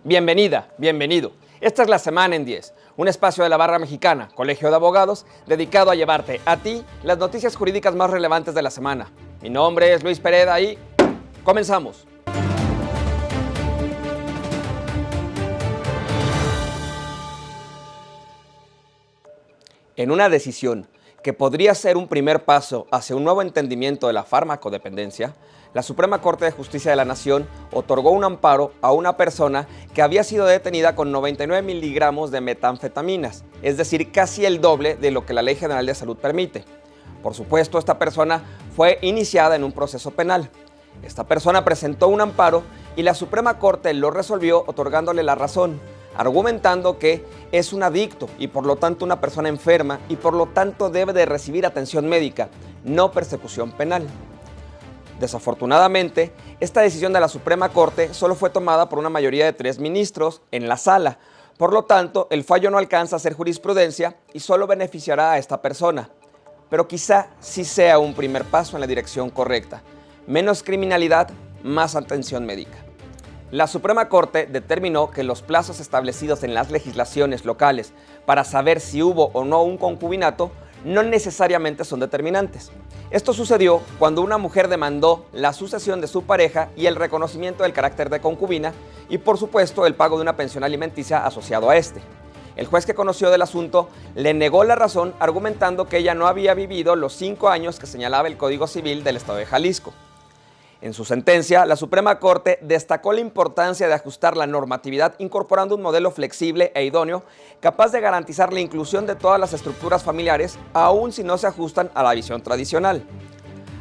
Bienvenida, bienvenido. Esta es La Semana en 10, un espacio de la Barra Mexicana, Colegio de Abogados, dedicado a llevarte a ti las noticias jurídicas más relevantes de la semana. Mi nombre es Luis Pereda y comenzamos. En una decisión que podría ser un primer paso hacia un nuevo entendimiento de la farmacodependencia, la Suprema Corte de Justicia de la Nación otorgó un amparo a una persona que había sido detenida con 99 miligramos de metanfetaminas, es decir, casi el doble de lo que la Ley General de Salud permite. Por supuesto, esta persona fue iniciada en un proceso penal. Esta persona presentó un amparo y la Suprema Corte lo resolvió otorgándole la razón, argumentando que es un adicto y por lo tanto una persona enferma y por lo tanto debe de recibir atención médica, no persecución penal. Desafortunadamente, esta decisión de la Suprema Corte solo fue tomada por una mayoría de 3 ministros en la sala. Por lo tanto, el fallo no alcanza a ser jurisprudencia y solo beneficiará a esta persona. Pero quizá sí sea un primer paso en la dirección correcta. Menos criminalidad, más atención médica. La Suprema Corte determinó que los plazos establecidos en las legislaciones locales para saber si hubo o no un concubinato no necesariamente son determinantes. Esto sucedió cuando una mujer demandó la sucesión de su pareja y el reconocimiento del carácter de concubina y, por supuesto, el pago de una pensión alimenticia asociado a este. El juez que conoció del asunto le negó la razón argumentando que ella no había vivido los 5 años que señalaba el Código Civil del Estado de Jalisco. En su sentencia, la Suprema Corte destacó la importancia de ajustar la normatividad incorporando un modelo flexible e idóneo capaz de garantizar la inclusión de todas las estructuras familiares, aun si no se ajustan a la visión tradicional.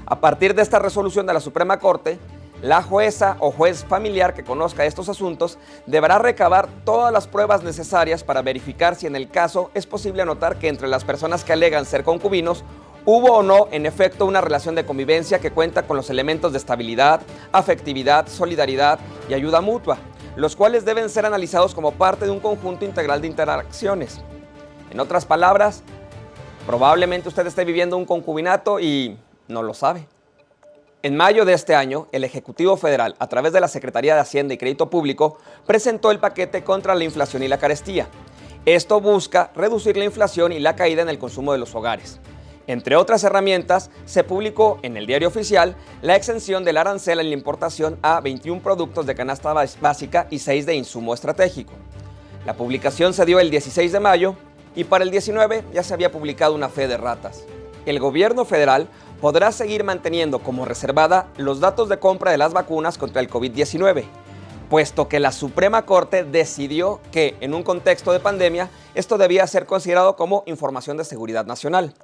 A partir de esta resolución de la Suprema Corte, la jueza o juez familiar que conozca estos asuntos deberá recabar todas las pruebas necesarias para verificar si en el caso es posible anotar que entre las personas que alegan ser concubinos hubo o no, en efecto, una relación de convivencia que cuenta con los elementos de estabilidad, afectividad, solidaridad y ayuda mutua, los cuales deben ser analizados como parte de un conjunto integral de interacciones. En otras palabras, probablemente usted esté viviendo un concubinato y no lo sabe. En mayo de este año, el Ejecutivo Federal, a través de la Secretaría de Hacienda y Crédito Público, presentó el paquete contra la inflación y la carestía. Esto busca reducir la inflación y la caída en el consumo de los hogares. Entre otras herramientas, se publicó en el Diario Oficial la exención del arancel en la importación a 21 productos de canasta básica y 6 de insumo estratégico. La publicación se dio el 16 de mayo y para el 19 ya se había publicado una fe de ratas. El gobierno federal podrá seguir manteniendo como reservada los datos de compra de las vacunas contra el COVID-19, puesto que la Suprema Corte decidió que, en un contexto de pandemia, esto debía ser considerado como información de seguridad nacional.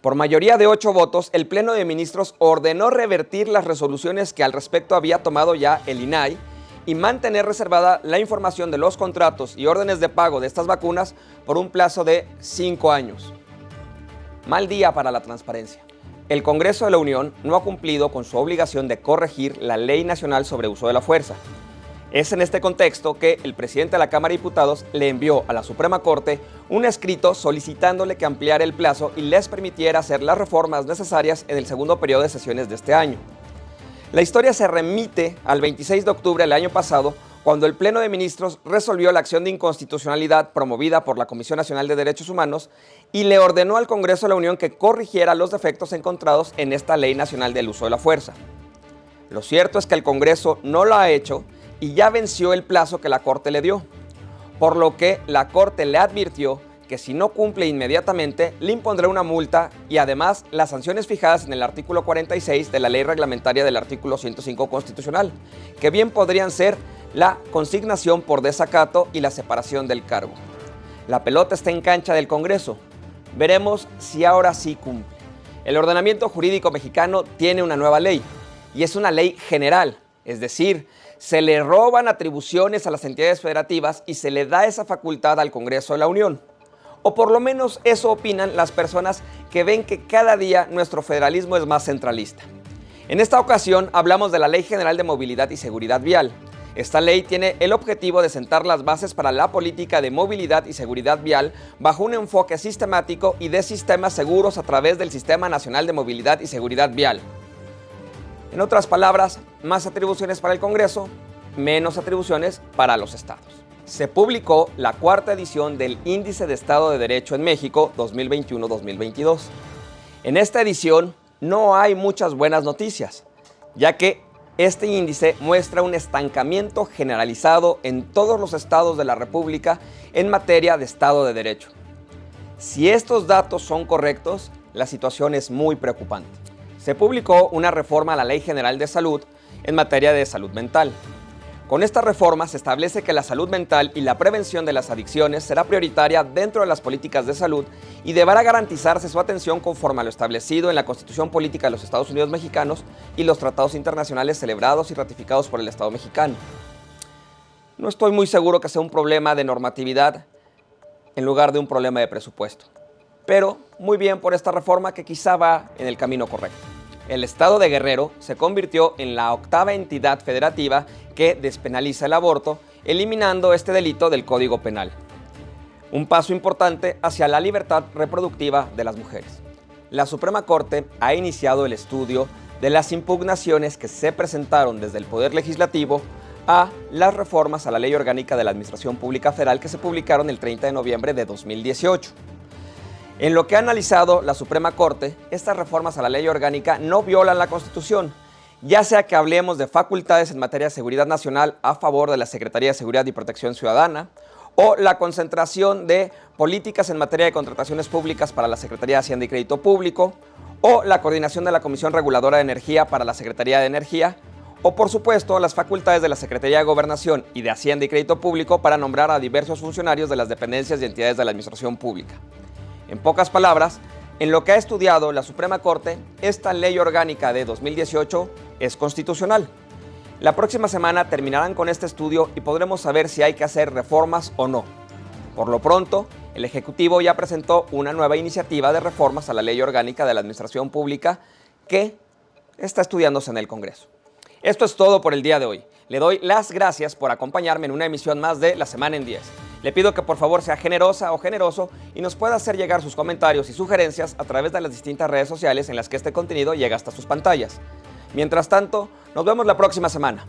Por mayoría de 8 votos, el Pleno de Ministros ordenó revertir las resoluciones que al respecto había tomado ya el INAI y mantener reservada la información de los contratos y órdenes de pago de estas vacunas por un plazo de 5 años. Mal día para la transparencia. El Congreso de la Unión no ha cumplido con su obligación de corregir la Ley Nacional sobre Uso de la Fuerza. Es en este contexto que el presidente de la Cámara de Diputados le envió a la Suprema Corte un escrito solicitándole que ampliara el plazo y les permitiera hacer las reformas necesarias en el segundo periodo de sesiones de este año. La historia se remite al 26 de octubre del año pasado, cuando el Pleno de Ministros resolvió la acción de inconstitucionalidad promovida por la Comisión Nacional de Derechos Humanos y le ordenó al Congreso de la Unión que corrigiera los defectos encontrados en esta Ley Nacional del Uso de la Fuerza. Lo cierto es que el Congreso no lo ha hecho y ya venció el plazo que la Corte le dio, por lo que la Corte le advirtió que si no cumple inmediatamente le impondrá una multa y además las sanciones fijadas en el artículo 46 de la ley reglamentaria del artículo 105 constitucional, que bien podrían ser la consignación por desacato y la separación del cargo. La pelota está en cancha del Congreso. Veremos si ahora sí cumple. El ordenamiento jurídico mexicano tiene una nueva ley y es una ley general, es decir, se le roban atribuciones a las entidades federativas y se le da esa facultad al Congreso de la Unión. O por lo menos eso opinan las personas que ven que cada día nuestro federalismo es más centralista. En esta ocasión hablamos de la Ley General de Movilidad y Seguridad Vial. Esta ley tiene el objetivo de sentar las bases para la política de movilidad y seguridad vial bajo un enfoque sistemático y de sistemas seguros a través del Sistema Nacional de Movilidad y Seguridad Vial. En otras palabras, más atribuciones para el Congreso, menos atribuciones para los estados. Se publicó la cuarta edición del Índice de Estado de Derecho en México 2021-2022. En esta edición no hay muchas buenas noticias, ya que este índice muestra un estancamiento generalizado en todos los estados de la República en materia de Estado de Derecho. Si estos datos son correctos, la situación es muy preocupante. Se publicó una reforma a la Ley General de Salud en materia de salud mental. Con esta reforma se establece que la salud mental y la prevención de las adicciones será prioritaria dentro de las políticas de salud y deberá garantizarse su atención conforme a lo establecido en la Constitución Política de los Estados Unidos Mexicanos y los tratados internacionales celebrados y ratificados por el Estado mexicano. No estoy muy seguro que sea un problema de normatividad en lugar de un problema de presupuesto, pero muy bien por esta reforma que quizá va en el camino correcto. El estado de Guerrero se convirtió en la octava entidad federativa que despenaliza el aborto, eliminando este delito del Código Penal. Un paso importante hacia la libertad reproductiva de las mujeres. La Suprema Corte ha iniciado el estudio de las impugnaciones que se presentaron desde el Poder Legislativo a las reformas a la Ley Orgánica de la Administración Pública Federal que se publicaron el 30 de noviembre de 2018. En lo que ha analizado la Suprema Corte, estas reformas a la Ley Orgánica no violan la Constitución, ya sea que hablemos de facultades en materia de seguridad nacional a favor de la Secretaría de Seguridad y Protección Ciudadana, o la concentración de políticas en materia de contrataciones públicas para la Secretaría de Hacienda y Crédito Público, o la coordinación de la Comisión Reguladora de Energía para la Secretaría de Energía, o por supuesto las facultades de la Secretaría de Gobernación y de Hacienda y Crédito Público para nombrar a diversos funcionarios de las dependencias y entidades de la Administración Pública. En pocas palabras, en lo que ha estudiado la Suprema Corte, esta Ley Orgánica de 2018 es constitucional. La próxima semana terminarán con este estudio y podremos saber si hay que hacer reformas o no. Por lo pronto, el Ejecutivo ya presentó una nueva iniciativa de reformas a la Ley Orgánica de la Administración Pública que está estudiándose en el Congreso. Esto es todo por el día de hoy. Le doy las gracias por acompañarme en una emisión más de La Semana en 10. Le pido que por favor sea generosa o generoso y nos pueda hacer llegar sus comentarios y sugerencias a través de las distintas redes sociales en las que este contenido llega hasta sus pantallas. Mientras tanto, nos vemos la próxima semana.